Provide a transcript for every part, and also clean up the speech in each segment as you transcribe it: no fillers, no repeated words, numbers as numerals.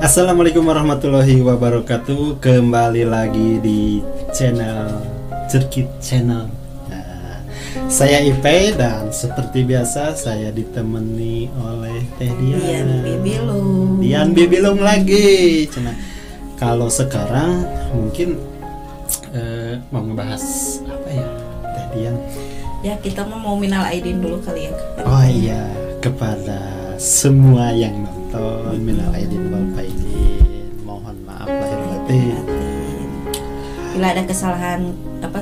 Assalamualaikum warahmatullahi wabarakatuh. Kembali lagi di channel Cerkit Channel. Nah, saya Ipe dan seperti biasa saya ditemani oleh Teh Dian Bibilung lagi. Cina. Kalau sekarang mungkin mau ngebahas apa ya, Teh Dian? Ya kita mau minal aidin dulu kali ya. Oh iya, kepada semua yang nonton minal aidin wal faizin, mohon maaf lahir batin. Bila ada kesalahan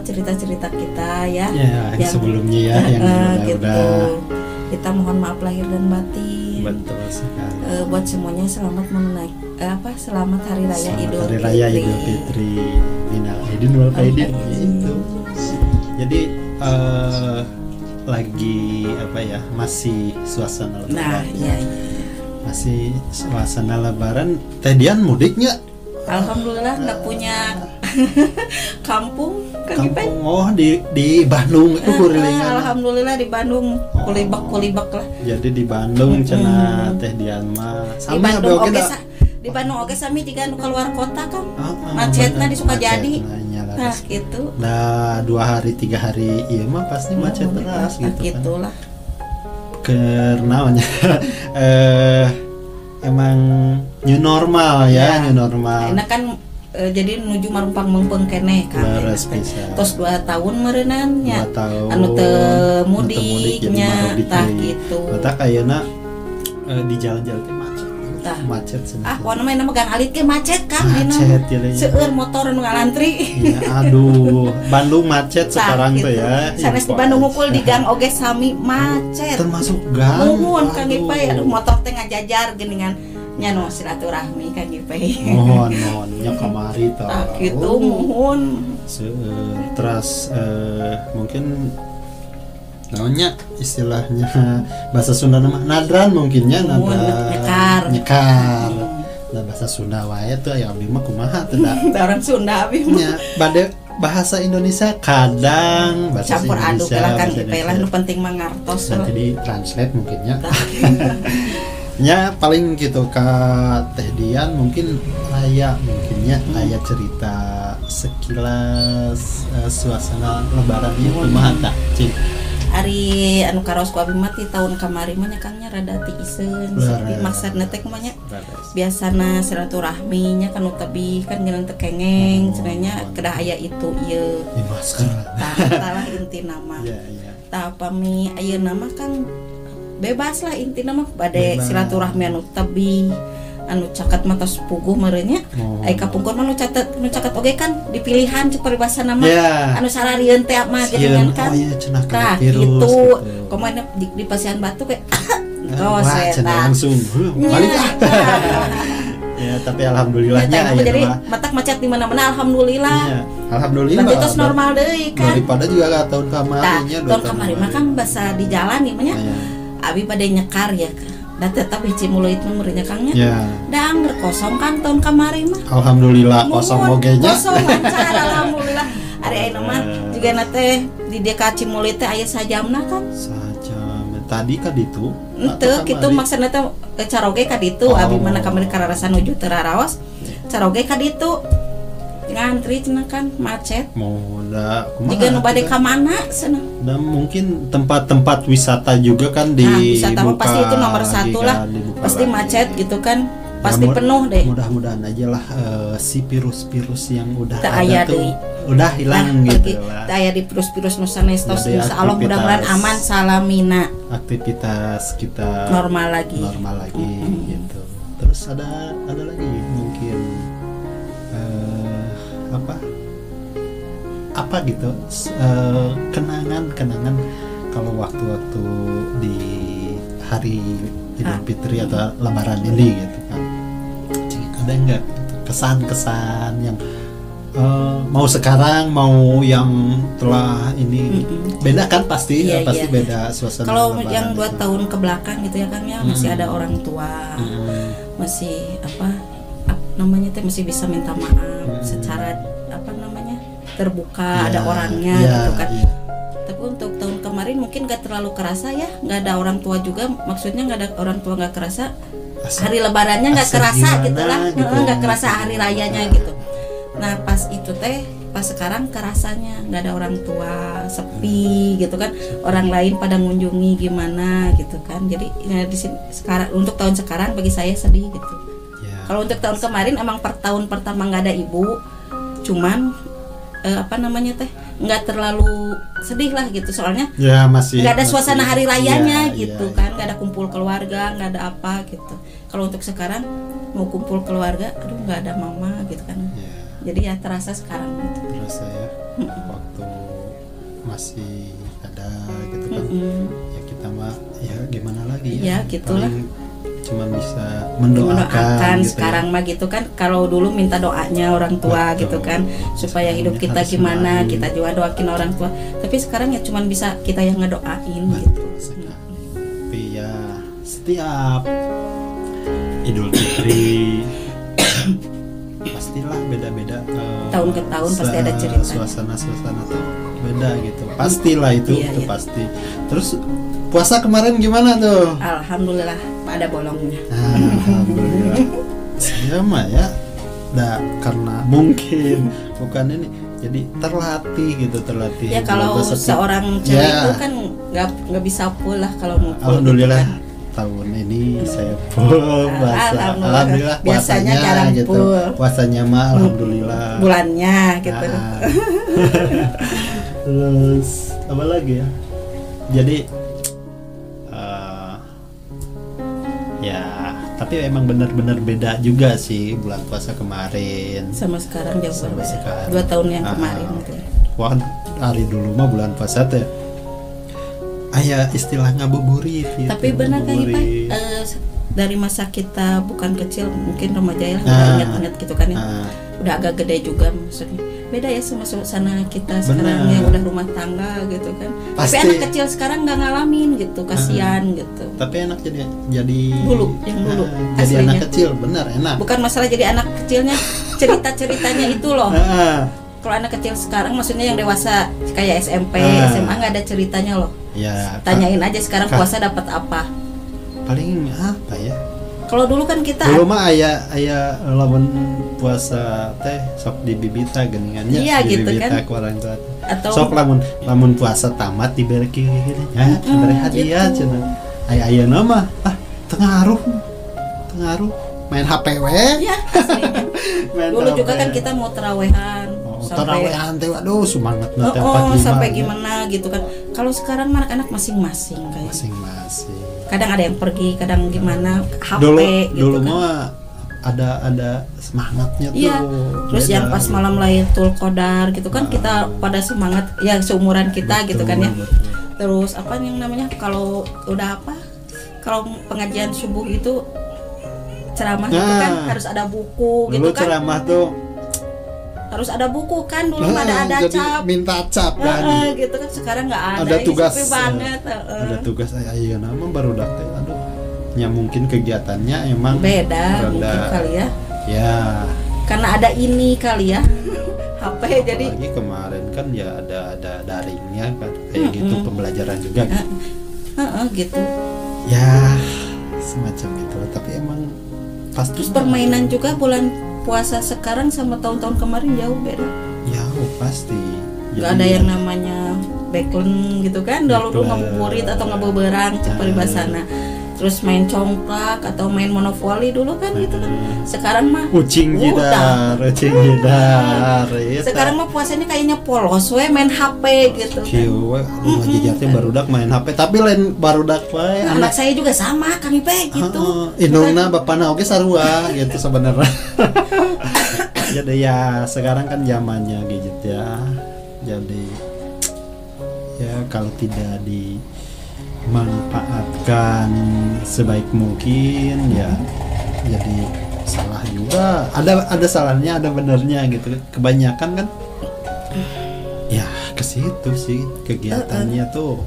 cerita-cerita kita ya yang sebelumnya ya yang gitu. Kita mohon maaf lahir dan batin. Betul sekali. Buat semuanya selamat selamat hari raya Idul Fitri. Hari raya Idul Fitri minal aidin wal faizin gitu. Jadi lagi masih suasana lebaran. Masih suasana lebaran. Teh Dian mudik nggak? Alhamdulillah nggak punya kampung oh di Bandung itu kurilingan. Alhamdulillah di Bandung kulibak lah. Jadi di Bandung cenah Teh Dian mah di Bandung oke sami jika keluar kota kan macetnya di Sukajadi. Nah gitu. Nah 2 hari 3 hari iya mah pasti macet deras gitu gitulah. Karena emang new normal ya. New normal. Enak kan jadi menuju marumpang mempeng keneh kan. Terus 2 tahun mereunannya. Anu teu mudiknya tah gitu. Mata kayeuna di jalan-jalan teh macet warna main nama gang alit ke macet kan macet seueur motor nu ngalantri ya, aduh Bandung macet sekarang tuh ya sanes di Bandung ngukul di gang oge sami macet termasuk gang muhun Kang Ipay aduh motor teh ngajajar geuningan nyano silaturahmi Kang Ipay mohon nya kamari tah kitu muhun terus mungkin namanya istilahnya bahasa Sunda nama nadran mungkinnya nyekar dan bahasa Sunda wae tuh ya abdi mah kumaha teh da orang Sunda abdi mah bade bahasa Indonesia kadang bahasa campur aduk lah kan lah nu penting mah ngartos nanti di translate mungkinnya nya paling gitu ka Teh Dian mungkin aya cerita sekilas suasana lebarannya kumaha tah cing Ari anu karos ku abi mah ti tahun kamari mah kangnya rada ti iseun sepi maksudna teh kumaha biasana silaturahmi nya kan tebih kan geunang teu kengeng cenanya kedah aya itu ieu masker tah intina mah tah pami ayeuna mah kan bebas lah intina mah bade silaturahmi anu tebih anu caket mata sepuguh merenya ai kapungkur mah nu caket oge kan dipilihan cek paribasana mah anu sararieun teh mah geuningan kan tah gitu komaina di Pasian Batu kayak tos eta langsung balik ya tapi alhamdulillahnya aya jadi matak macet di mana-mana alhamdulillah alhamdulillah terus normal deui kan daripada juga tahun kamarinya tahun kamari mah kan basa di jalan nih mah nya abi pada nyekar ya dan tetap hiji mulut meureunnya Kangnya dan kosong kan tahun kamari mah alhamdulillah kosong ogenya kosong lancar alhamdulillah ari ayeuna mah juga teh di dekat Cimulit teh aya sajamna kan sajam tadi ka ditu henteu kitu maksudna teh caroge ka ditu abi mana kamari kararasa nuju teu raraos caroge ka ditu ngantri cenah kan macet moda jika nu bade ka mana cenah dan mungkin tempat-tempat wisata juga kan wisata pasti itu nomor 1 lah pasti macet gitu kan pasti penuh deh mudah-mudahan aja lah si virus-virus yang udah ada tuh udah hilang gitu lah aya di virus-virus nu sanes tos insyaallah mudah-mudahan aman salamina aktivitas kita normal lagi gitu terus ada lagi mungkin apa gitu kenangan kalau waktu-waktu di hari Idul Fitri atau Lebaran ini gitu kan ada nggak kesan-kesan yang mau sekarang mau yang telah ini beda kan pasti beda suasana kalau yang 2 tahun ke belakang gitu ya Kang ya masih ada orang tua masih masih bisa minta maaf secara terbuka ada orangnya gitu kan tapi untuk tahun kemarin mungkin gak terlalu kerasa ya, nggak ada orang tua juga, maksudnya nggak ada orang tua nggak kerasa hari lebarannya nggak kerasa gitu lah, gitu. nggak kerasa hari rayanya gitu. Nah pas itu teh, pas sekarang kerasanya nggak ada orang tua, sepi gitu kan, orang lain pada ngunjungi gimana gitu kan. Jadi ya, di sini sekarang untuk tahun sekarang bagi saya sedih gitu. Kalau untuk tahun kemarin emang per tahun pertama nggak ada ibu, cuman nggak terlalu sedih lah gitu, soalnya masih nggak ada suasana hari rayanya gitu kan, nggak ada kumpul keluarga, nggak ada apa gitu. Kalau untuk sekarang mau kumpul keluarga, aduh nggak ada mama gitu kan, jadi ya terasa sekarang gitu. Terasa ya, waktu masih ada gitu kan, ya kita mah ya gimana lagi ya, gitulah. Cuman bisa mendoakan gitu sekarang mah gitu kan. Kalau dulu minta doanya orang tua gitu kan, supaya hidup kita gimana, kita juga doakin orang tua. Tapi sekarang ya cuman bisa kita yang ngedoain gitu. Tapi ya setiap Idul Fitri pastilah beda-beda, tahun ke tahun pasti ada cerita. Suasana tuh beda gitu. Pastilah itu pasti. Terus puasa kemarin gimana tuh? Alhamdulillah ada bolongnya. Alhamdulillah. Saya mah ya, karena mungkin bukan ini, jadi terlatih. Ya kalau seorang cewek itu kan nggak bisa full lah kalau mau. Alhamdulillah tahun ini saya full puasa. Alhamdulillah biasanya jarang gitu. Full. Puasanya mah alhamdulillah. Bulannya gitu. Terus apa lagi ya? Jadi tapi emang benar-benar beda juga sih bulan puasa kemarin sama sekarang jauh berbeda. 2 tahun yang kemarin gitu. Wah, hari dulu mah bulan puasa teh aya istilah ngabuburit gitu. Tapi benar kan Pak, dari masa kita bukan kecil, mungkin remaja ya, ingat-ingat gitu kan ya. Udah agak gede juga maksudnya. Beda ya sama suasana kita sekarang yang udah rumah tangga gitu kan. Pasti. Tapi anak kecil sekarang nggak ngalamin gitu, kasihan gitu. Tapi enak jadi dulu jadi aslinya. Anak kecil benar enak. Bukan masalah jadi anak kecilnya, cerita-ceritanya itu loh. Kalau anak kecil sekarang maksudnya yang dewasa kayak SMP, SMA nggak ada ceritanya loh. Ya. Tanyain aja sekarang puasa dapat apa? Paling apa ya? Kalau dulu kan kita dulu mah aya lamun puasa teh sok dibibita geuningannya, iya, gitu kan. Ku orang tua. Atau sok lamun puasa tamat diberi kieu ya, diberi hadiah gitu. cenah. Aya mah tengaruh main HP we. Ya, dulu HP. Juga kan kita mau terawehan. Terawehan teh aduh semangat nanti 45. Sampai gimana gitu kan. Kalau sekarang anak-anak masing-masing kayak. Masing-masing. Kadang ada yang pergi, kadang gimana HP dulu gitu kan. Mah ada semangatnya tuh. Iya. Terus yang pas malam Lailatul Qadar gitu kan, kita pada semangat ya, seumuran kita gitu kan ya. Terus apa yang namanya kalau udah kalau pengajian subuh itu ceramah gitu kan harus ada buku gitu kan. Ceramah tuh harus ada buku kan, dulu ada cap, minta cap kan gitu kan. Sekarang nggak ada tugas banget. Ada tugas ayo nama baru daftar. Aduh ya mungkin kegiatannya emang beda mungkin kali ya. Ya karena ada ini kali ya HP. Jadi lagi kemarin kan ya ada daringnya kan kayak gitu, pembelajaran juga gitu. Gitu ya semacam itu. Tapi emang pasti terus permainan juga bulan puasa sekarang sama tahun-tahun kemarin jauh beda. Jauh pasti. Gak ada yang namanya backland gitu kan. Dulu ngabuburit atau ngabeberang peribasana. Terus main congklak atau main monopoli dulu kan gitu kan. Sekarang mah ucing jedar. Sekarang mah puasanya kayaknya polos we, main HP gitu. Kieu we barudak main HP, tapi lain barudak we. Anak saya juga sama, kami gitu. Indungna bapana oge sarua gitu sebenarnya. Jadi ya sekarang kan zamannya gadget ya. Jadi ya kalau tidak dimanfaatkan sebaik mungkin ya jadi salah juga. Ada salahnya, ada benernya gitu. Kebanyakan kan ya ke situ sih kegiatannya tuh.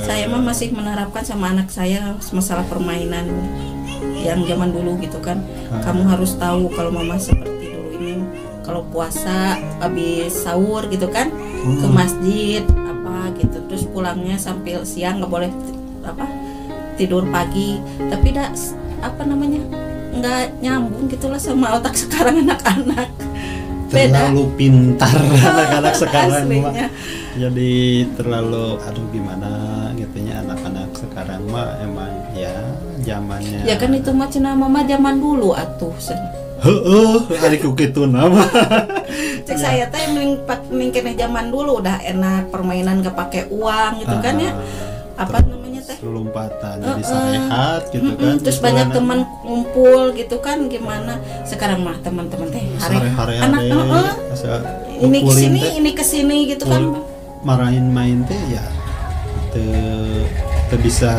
Saya mah masih menerapkan sama anak saya masalah permainan yang zaman dulu gitu kan. Kamu harus tahu kalau mama seperti dulu ini, kalau puasa habis sahur gitu kan ke masjid apa gitu, terus pulangnya sampai siang, nggak boleh tidur pagi. Tapi apa namanya, nggak nyambung gitulah sama otak sekarang anak-anak. Terlalu pintar anak-anak sekarang mah. Aslinya. Jadi terlalu aduh gimana gitunya anak-anak sekarang mah emang ya zamannya. Ya kan itu mah cenah mama zaman dulu atuh. Heeh, ari ku kitu nama. Cek saya teh mending keneh zaman dulu udah enak, permainan gak pakai uang gitu kan ya. Apa namanya teh? Lompatan jadi sehat gitu kan. Terus banyak teman kumpul gitu kan, gimana sekarang mah teman-teman teh hari-hari anak ini kesini ini kesini gitu kan, marahin main teh ya te bisa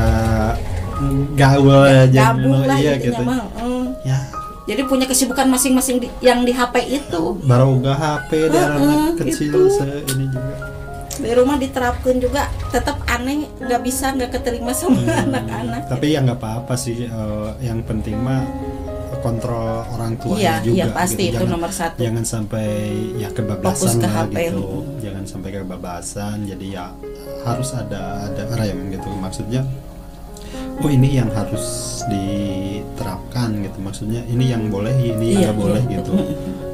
gaul aja gabung lah iya gitu mah. Ya jadi punya kesibukan masing-masing yang di HP itu. Baru uga HP di anak kecil gitu. Ini juga Di rumah diterapkan juga tetap aneh, nggak bisa, nggak keterima sama anak-anak. Tapi ya nggak apa-apa sih, yang penting mah kontrol orang tua iya, juga. Iya pasti gitu. itu nomor satu. Jangan sampai ya kebebasan ke lah HP. gitu. Jangan sampai kebebasan. Jadi ya harus ada rem gitu maksudnya. Oh ini yang harus diterapkan gitu, maksudnya ini yang boleh, ini yang nggak boleh gitu.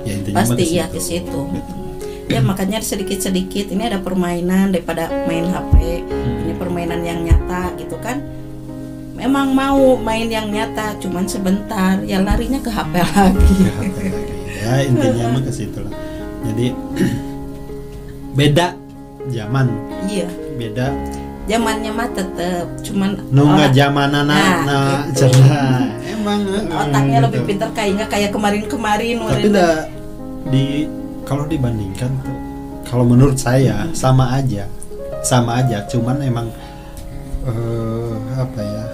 Ya intinya pasti iya ke situ. Gitu. Ya makanya sedikit-sedikit ini ada permainan daripada main HP. Ini permainan yang nyata gitu kan. Memang mau main yang nyata, cuman sebentar ya larinya ke HP lagi. Ke HP lagi. Ya intinya mah ke situ lah. Jadi beda zaman. Iya. Beda. Zamannya mah tetep cuman nggak zamanana gitu. Cerah. Emang otaknya gitu. lebih pintar kayak kemarin-kemarin. Tapi kalau dibandingkan tuh, kalau menurut saya sama aja, cuman emang apa ya,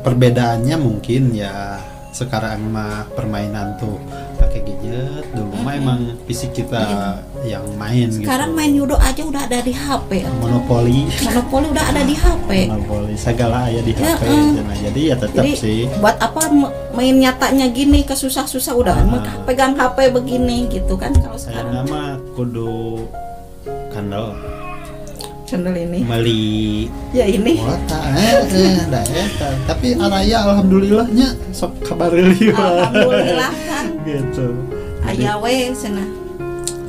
perbedaannya mungkin ya sekarang mah permainan tuh pakai gadget, dulu mah emang fisik kita yang main. Sekarang gitu. main judo aja udah ada di HP. Monopoli udah ada di HP. Monopoli segala aya di HP. Nah, jadi ya tetap sih. Buat apa main nyatanya gini kesusah-susah udah pegang HP begini gitu kan kalau sekarang. Saya nama kudu kandel ini meli ya ini wata tapi araya alhamdulillahnya sok kabar alhamdulillah kan gitu aya we cenah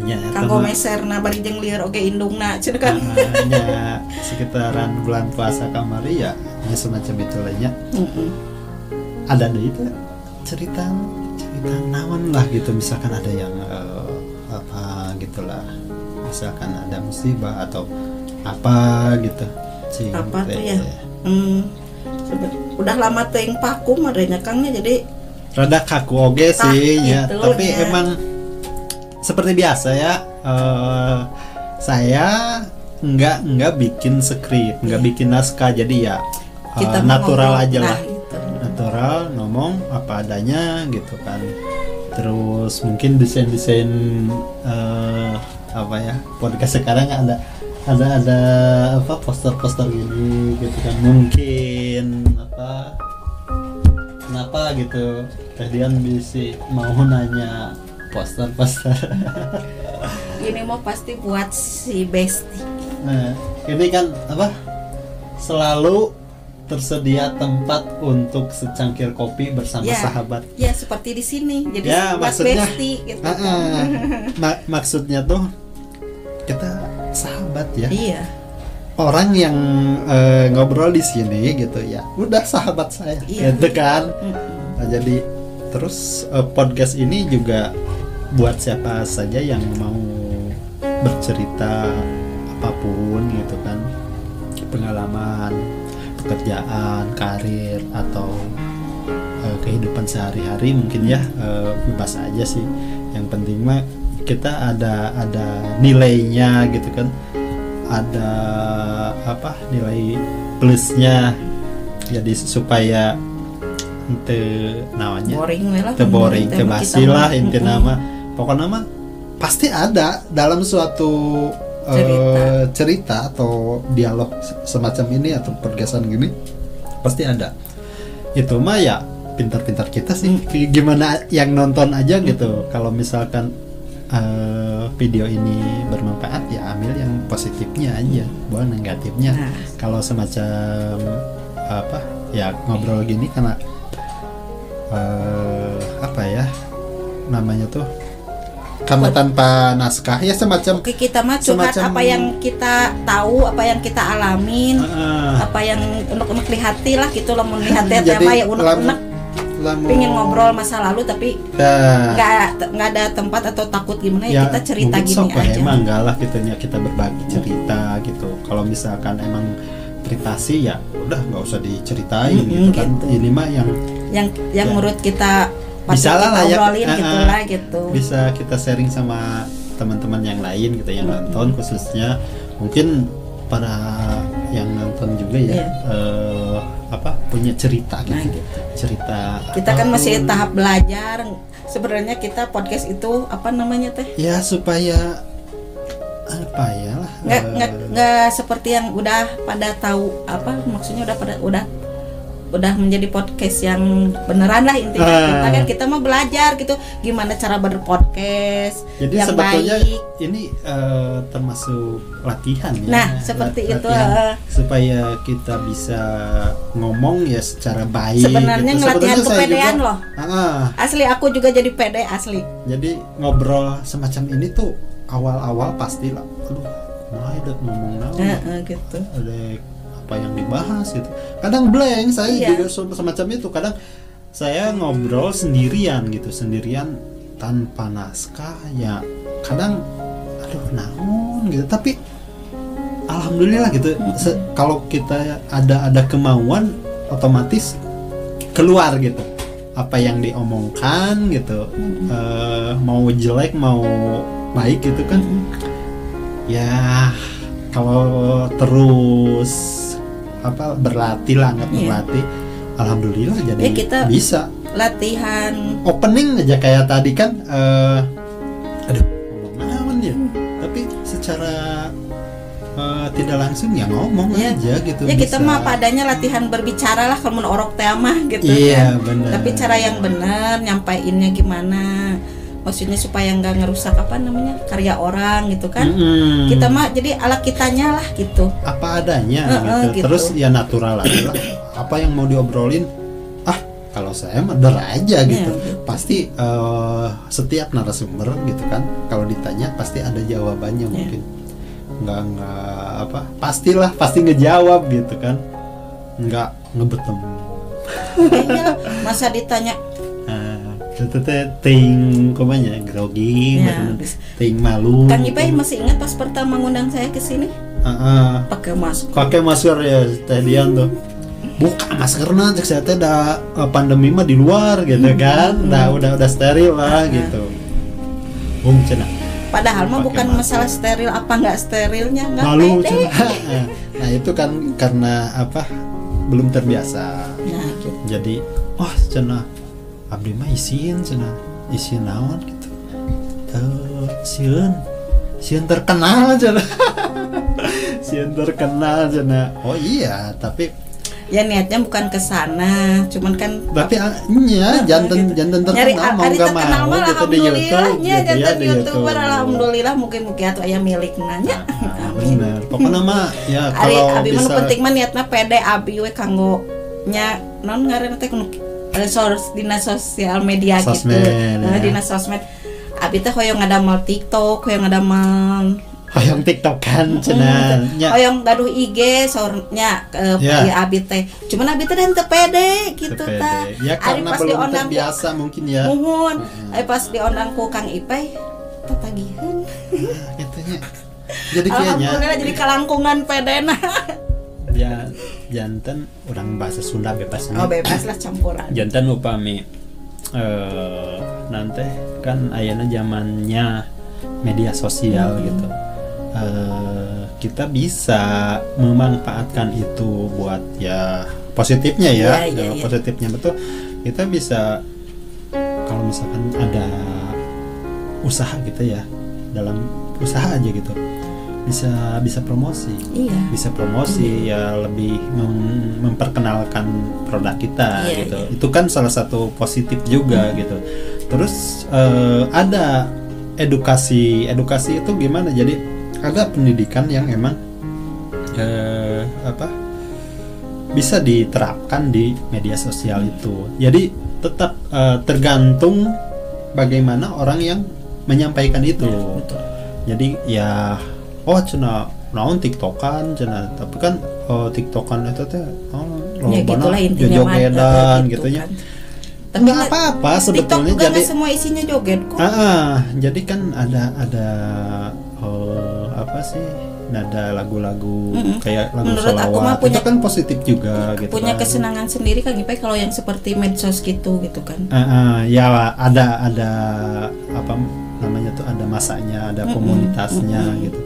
ya kanggo meserna bari jeung lieur oge indungna cenah kan nya sekitaran bulan puasa kamari ya semacam itu lainnya ada deh itu cerita naon lah gitu, misalkan ada yang apa gitulah, misalkan ada musibah atau apa gitu. Apa tuh ya? Udah lama teuing paku merenya Kangnya jadi rada kaku oge sih ya, gitu, tapi ya. Emang seperti biasa ya, saya nggak bikin skrip, nggak bikin naskah, jadi ya kita natural aja lah, gitu. Natural ngomong apa adanya gitu kan. Terus mungkin desain apa ya, podcast sekarang ada apa poster gini gitu kan, mungkin apa kenapa gitu Dian bisa mau nanya poster ini mau pasti buat si Besti. Nah ini kan apa, selalu tersedia tempat untuk secangkir kopi bersama sahabat ya seperti di sini, jadi ya, buat maksudnya, Besti gitu maksudnya tuh kita sahabat ya. Iya. Orang yang ngobrol di sini gitu ya, udah sahabat saya, gitu kan. Nah, jadi terus podcast ini juga buat siapa saja yang mau bercerita apapun gitu kan, pengalaman, pekerjaan, karir atau kehidupan sehari-hari mungkin ya, bebas aja sih. Yang penting mah kita ada nilainya gitu kan, ada apa nilai plusnya, jadi supaya ente namanya boring teu basi lah inti nama, pokoknya mah pasti ada dalam suatu cerita atau dialog semacam ini atau podcastan gini pasti ada. Itu mah ya pintar-pintar kita sih, gimana yang nonton aja gitu. Kalau misalkan video ini bermanfaat ya ambil yang positifnya aja, bukan negatifnya. Kalau semacam apa ya ngobrol gini karena apa ya namanya tuh, karena tanpa naskah ya semacam. Oke, kita mah curhat apa yang kita tahu, apa yang kita alamin, apa yang unek-unek di hati lah gitu, lamun di hati tema ya unek-unek pengen ngobrol masa lalu tapi nggak ada tempat atau takut gimana ya kita cerita gini aja. Emang enggak lah kita berbagi cerita gitu. Kalau misalkan emang privasi ya udah nggak usah diceritain gitu kan. Ini mah yang menurut kita bisa lah ya gitu. Bisa kita sharing sama teman-teman yang lain gitu yang nonton, khususnya mungkin para yang nonton juga ya. Punya cerita gitu. Gitu. Cerita kita kan masih tahap belajar. Sebenarnya kita podcast itu apa namanya teh? Ya supaya apa ya lah. Nggak seperti yang udah pada tahu apa maksudnya udah menjadi podcast yang beneran lah intinya. Kita mau belajar gitu gimana cara berpodcast. Jadi yang sebetulnya baik. Ini termasuk latihan ya. Nah seperti itu supaya kita bisa ngomong ya secara baik. Sebenarnya gitu. ngelatihan kepedean juga, loh. Asli aku juga jadi pede asli. Jadi ngobrol semacam ini tuh awal-awal pastilah. Aduh, ngomong naon. Gitu. Ada apa yang dibahas gitu. Kadang blank, saya juga semacam itu. Kadang saya ngobrol sendirian tanpa naskah ya. Kadang aduh naon gitu. Tapi alhamdulillah gitu. Kalau kita ada kemauan otomatis keluar gitu. Apa yang diomongkan gitu. Mau jelek mau baik gitu kan. Ya kalau terus berlatih alhamdulillah jadi kita bisa latihan opening aja kayak tadi kan ngomong naon ya tapi secara tidak langsung ya ngomong aja gitu ya bisa. Kita mah padanya latihan berbicara lah kalau orok teh mah gitu kan bener. Tapi cara yang benar nyampainnya gimana maksudnya supaya nggak ngerusak karya orang gitu kan. Kita mah jadi ala kitanya lah gitu apa adanya gitu. Terus ya natural aja lah apa yang mau diobrolin kalau saya mah der aja gitu. Pasti setiap narasumber gitu kan kalau ditanya pasti ada jawabannya mungkin nggak pasti ngejawab gitu kan nggak ngebetem masa ditanya ting komanya grogi ting malu. Kang Ipay masih ingat pas pertama ngundang saya ke sini? Pakai masker ya teh Dian tuh. Buka maskerna cek saya teh da pandemi mah di luar gitu kan. Udah steril lah gitu. Cenah. Padahal mah bukan masalah steril apa enggak sterilnya enggak malu cenah. Nah, itu kan karena belum terbiasa. Nah, gitu. Jadi cenah abdi mah isin naon gitu. Sieun terkenal cenah. Sieun terkenal cenah. Oh iya, tapi ya niatnya bukan ke sana, cuman kan tapi jantan terkenal mau enggak mau gitu di YouTube jantan YouTuber alhamdulillah mungkin atuh aya milik nanya. Bener. Pokoknya mah ya kalau abi bisa penting mah niatna pede abi we kanggo nya non ngaranna teh dina sosial media sosmed, gitu. Dina sosmed. Abi teh hoyong ngadamel TikTok, hoyong ngadamel TikTok kan cenah. Hoyong gaduh IG sornya abi teh. Cuman abi teh teu pede gitu tah. Ya karena belum terbiasa mungkin ya. Muhun. Pas diondang ku Kang Ipay tatagiheun. Katanya. Jadi kayaknya jadi kalangkungan pedena. Ya jantan orang bahasa Sunda bebas bebas lah campuran jantan upami nanti kan ayana zamannya media sosial gitu kita bisa memanfaatkan itu buat ya positifnya ya positifnya betul kita bisa kalau misalkan ada usaha gitu ya dalam usaha aja gitu bisa promosi, bisa promosi ya lebih memperkenalkan produk kita gitu. Itu kan salah satu positif juga gitu. Terus ada edukasi itu gimana? Jadi ada pendidikan yang emang bisa diterapkan di media sosial itu. Jadi tetap tergantung bagaimana orang yang menyampaikan itu. Betul. Jadi ya cenah naon TikTokan cenah, tapi kan TikTokan itu teh ya gitulah intinya jogedan gitu ya. Tapi nggak apa-apa sebetulnya, TikTok jadi semua isinya joget kok. Jadi kan ada apa sih, nada lagu-lagu kayak lagu sholawat itu kan positif juga gitu. Punya kan kesenangan sendiri kan Ipai kalau yang seperti medsos gitu kan. Ya ada apa namanya tuh, ada masanya, ada komunitasnya gitu.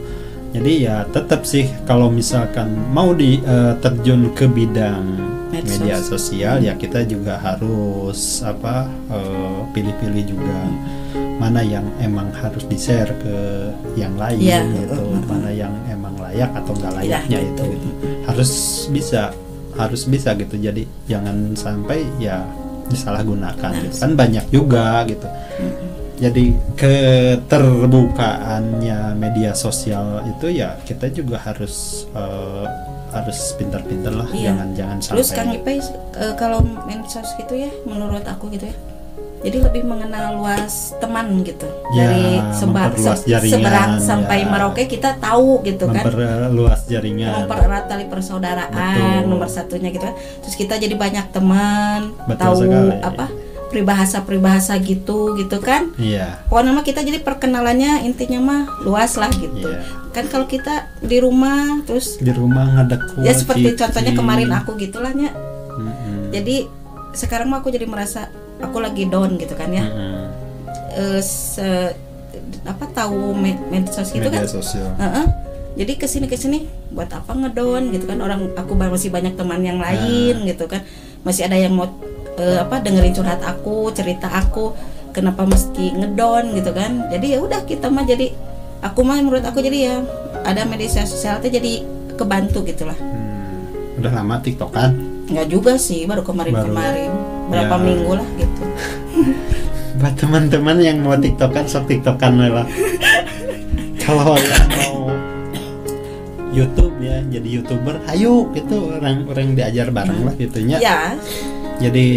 Jadi ya tetap sih kalau misalkan mau terjun ke bidang media sosial ya kita juga harus pilih-pilih juga mana yang emang harus di-share ke yang lain gitu, mana yang emang layak atau nggak layaknya itu gitu. Harus bisa gitu. Jadi jangan sampai ya disalahgunakan gitu. Kan banyak juga gitu. Jadi keterbukaannya media sosial itu ya kita juga harus pintar-pintar lah, jangan sampai. Terus Kang Ipay kalau medsos gitu ya, menurut aku gitu ya, jadi lebih mengenal luas teman gitu, dari seberang sampai Merauke kita tahu gitu kan, memperluas jaringan, mempererat tali persaudaraan. Betul. Nomor satunya gitu kan. Terus kita jadi banyak teman, tahu sekali. peribahasa gitu kan. Iya. Pokoknya mah kita jadi perkenalannya intinya mah luas lah gitu. Iya. Kan kalau kita di rumah terus ngadek ya seperti contohnya kemarin aku gitulah nya. Jadi sekarang mah aku jadi merasa aku lagi down gitu kan ya. Tahu medsos gitu media kan. Sosial. Jadi kesini buat apa ngedown gitu kan, orang aku masih banyak teman yang lain gitu kan, masih ada yang mau dengerin curhat aku, cerita aku, kenapa mesti ngedown gitu kan. Jadi ya udah kita mah jadi menurut aku jadi ya ada media sosial itu jadi kebantu gitulah. Udah lama TikTokan? Enggak juga sih, baru kemarin berapa minggu lah gitu. Buat teman-teman yang mau TikTokan, sok TikTokan lah. Kalau yang mau YouTube ya, jadi YouTuber, ayo gitu, orang diajar bareng lah gitunya. Ya. Jadi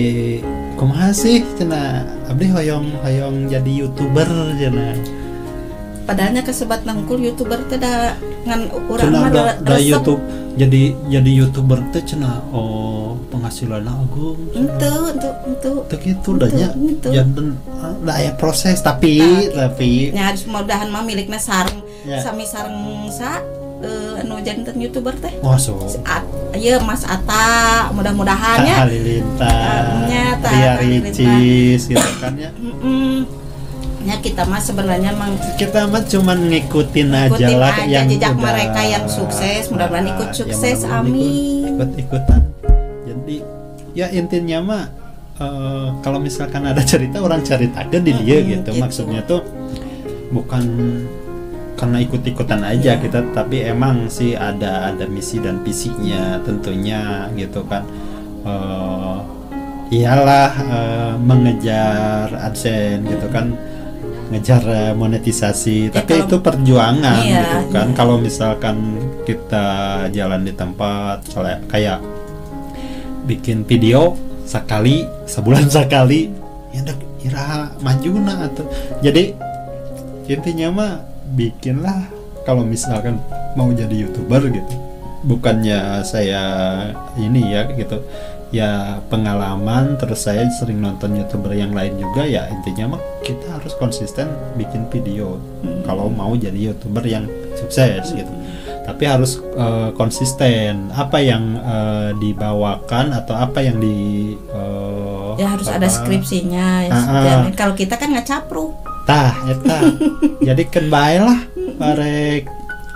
kumaha sih cenah abdi hoyong jadi YouTuber cenah. Padahalnya kesebat nangkul YouTuber teh da ngan urang mah da YouTube jadi YouTuber teh cenah penghasilanna agung. Henteu kitu da nya. Janten da aya proses tapi nya mudahan mah milikna sareng sami sareng anu janten YouTuber teh. Masuk. Ieu Mas Ata, mudah-mudahan ya. Halilintar. Ria Ricis gitu kan ya. Ya kita mah sebenarnya cuman ngikutin aja lah yang jejak mereka yang sukses, mudah-mudahan ikut sukses, amin. Ikut-ikutan. Jadi ya intinya mah kalau misalkan ada cerita orang ceritakan di dia gitu. Maksudnya tuh bukan karena ikut-ikutan aja kita, tapi emang sih ada misi dan visinya tentunya gitu kan. Iyalah mengejar AdSense gitu kan, ngejar monetisasi, tapi itu perjuangan gitu kan. Kalau misalkan kita jalan di tempat kayak bikin video sekali sebulan sekali ya udah kira majuna atau jadi intinya mah bikinlah kalau misalkan mau jadi YouTuber gitu. Bukannya saya ini ya gitu ya, pengalaman, terus saya sering nonton YouTuber yang lain juga ya. Intinya mah kita harus konsisten bikin video kalau mau jadi YouTuber yang sukses gitu. Tapi harus konsisten apa yang dibawakan atau apa yang ya harus ada skripsinya kalau kita kan ngacapruk jadi kan bae lah barek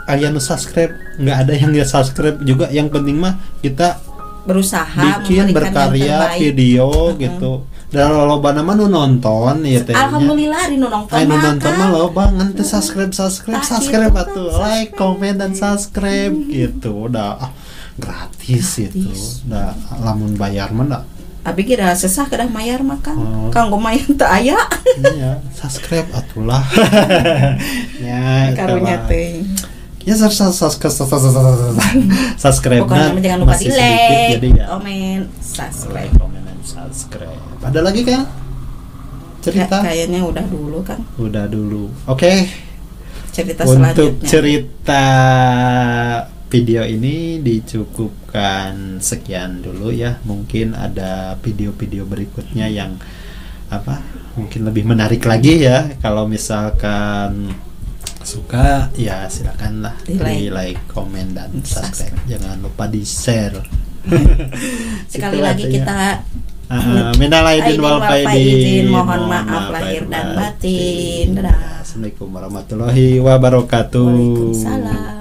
aya nu subscribe, nggak ada yang dia subscribe juga. Yang penting mah kita berusaha bikin berkarya video gitu. Dan loba mah nu nonton ya teh. Alhamdulillah nu nonton mah loba ngan teh subscribe atuh, like, comment dan subscribe gitu. Udah gratis itu. Udah lamun bayar mah enggak. Abi kira sesah kedah mayar mah Kang. Kanggo mayar teu aya. Iya, subscribe atulah. Ya, karunya teh. Ya subscribe pokoknya jangan lupa di like, jadi ya komen, subscribe. subscribe. Ada lagi kan cerita? Kayaknya udah dulu kan. Udah dulu. Oke. Cerita untuk selanjutnya. Cerita video ini dicukupkan sekian dulu ya. Mungkin ada video-video berikutnya yang mungkin lebih menarik lagi ya. Kalau misalkan suka ya silakanlah di like, komen dan subscribe. Jangan lupa di share. Sekali lagi kita minal aidin wal faizin, mohon maaf lahir dan batin. Dadah. Assalamualaikum warahmatullahi wabarakatuh. Waalaikumsalam.